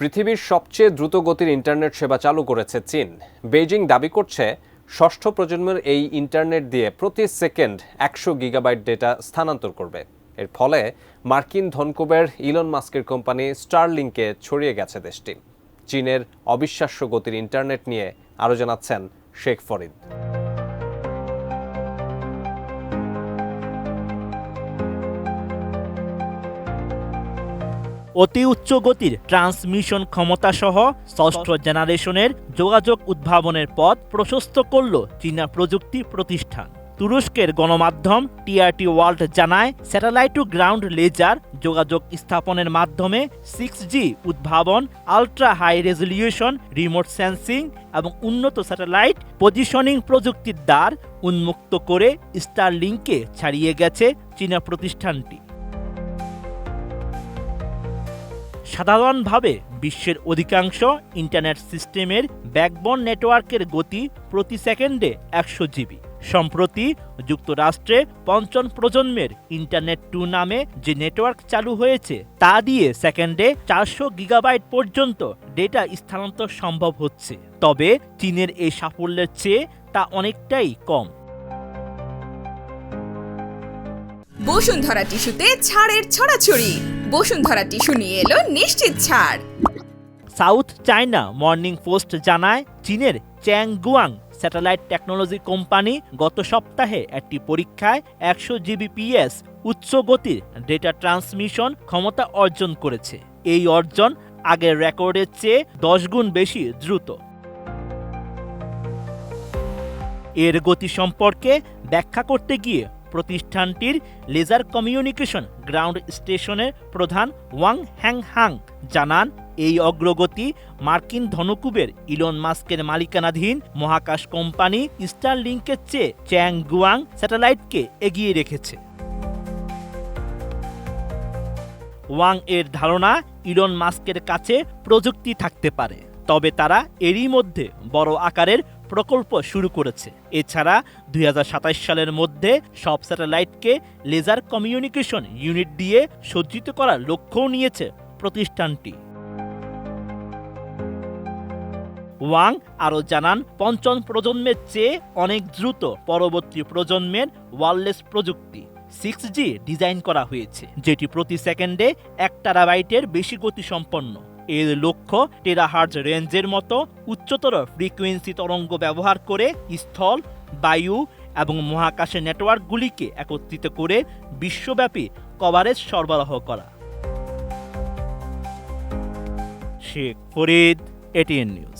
পৃথিবীর সবচেয়ে দ্রুতগতির ইন্টারনেট সেবা চালু করেছে চীন। বেইজিং দাবি করছে ষষ্ঠ প্রজন্মের এই ইন্টারনেট দিয়ে প্রতি সেকেন্ড 100 গিগাবাইট ডেটা স্থানান্তর করবে। এর ফলে মার্কিন ধনকুবের ইলন মাস্কের কোম্পানি স্টারলিংকে ছড়িয়ে গেছে দেশটি। চীনের অবিশ্বাস্য গতির ইন্টারনেট নিয়ে আরও জানাচ্ছেন শেখ ফরিদ। অতি উচ্চ গতির ট্রান্সমিশন ক্ষমতা সহ ষষ্ঠ জেনারেশনের যোগাযোগ উদ্ভাবনের পথ প্রশস্ত করল চীনা প্রযুক্তি প্রতিষ্ঠান। তুরস্কের গণমাধ্যম টিআরটি ওয়ার্ল্ড জানায়, স্যাটেলাইট টু গ্রাউন্ড লেজার যোগাযোগ স্থাপনের মাধ্যমে 6G উদ্ভাবন, ultra high resolution remote sensing এবং উন্নত স্যাটেলাইট পজিশনিং প্রযুক্তির দ্বার উন্মুক্ত করে স্টারলিংকে ছাড়িয়ে গেছে চীনা প্রতিষ্ঠানটি। সাধারণভাবে বিশ্বের অধিকাংশ ইন্টারনেট সিস্টেমের ব্যাকবোন নেটওয়ার্কের গতি প্রতি সেকেন্ডে 100 জিবি। সম্প্রতি যুক্তরাষ্ট্রে পঞ্চম প্রজন্মের ইন্টারনেট 2 নামে যে নেটওয়ার্ক চালু হয়েছে তা দিয়ে সেকেন্ডে 400 গিগাবাইট পর্যন্ত ডেটা স্থানান্তর সম্ভব হচ্ছে। তবে চীনের এই সাফল্যের চেয়ে তা অনেকটাই কম। বসুন্ধরা টিস্যুতে ছাড়ের ছড়াছড়ি। বসুন্ধরা টিস্যু নিয়ে এলো নিশ্চিত ছাড়। সাউথ চায়না মর্নিং পোস্ট জানায়, চীনের চ্যাংগুয়াং স্যাটেলাইট টেকনোলজি কোম্পানি গত সপ্তাহে একটি পরীক্ষায় 100 জিবিপিএস উচ্চ গতির ডেটা ট্রান্সমিশন ক্ষমতা অর্জন করেছে। এই অর্জন আগের রেকর্ডের চেয়ে 10 গুণ বেশি দ্রুত। এর গতি সম্পর্কে ব্যাখ্যা করতে গিয়ে প্রতিষ্ঠানটির লেজার কমিউনিকেশন গ্রাউন্ড স্টেশনের প্রধান ওয়াং হ্যাংহাং জানান, এই অগ্রগতি মার্কিন ধনকুবের ইলন মাস্কের মালিকানাধীন মহাকাশ কোম্পানি স্টারলিংকের চেয়ে চ্যাংগুয়াং স্যাটেলাইটকে এগিয়ে রেখেছে। ওয়াং এর ধারণা, ইলন মাস্কের কাছে প্রযুক্তি থাকতে পারে, তবে তারা এরই মধ্যে বড় আকারের প্রকল্প শুরু করেছে। এছাড়া 2027 সালের মধ্যে সব স্যাটেলাইটকে লেজার কমিউনিকেশন ইউনিট দিয়ে সজ্জিত করার লক্ষ্যও নিয়েছে প্রতিষ্ঠানটি। ওয়াং আরও জানান, পঞ্চম প্রজন্মের চেয়ে অনেক দ্রুত পরবর্তী প্রজন্মের ওয়্যারলেস প্রযুক্তি 6G ডিজাইন করা হয়েছে, যেটি প্রতি সেকেন্ডে 1 টেরাবাইটের বেশি গতিসম্পন্ন। এর লক্ষ্য টেরাহার্জ রেঞ্জের মতো উচ্চতর ফ্রিকোয়েন্সি তরঙ্গ ব্যবহার করে স্থল, বায়ু এবং মহাকাশের নেটওয়ার্কগুলিকে একত্রিত করে বিশ্বব্যাপী কভারেজ সরবরাহ করা। Sheikh Farid, ATN news.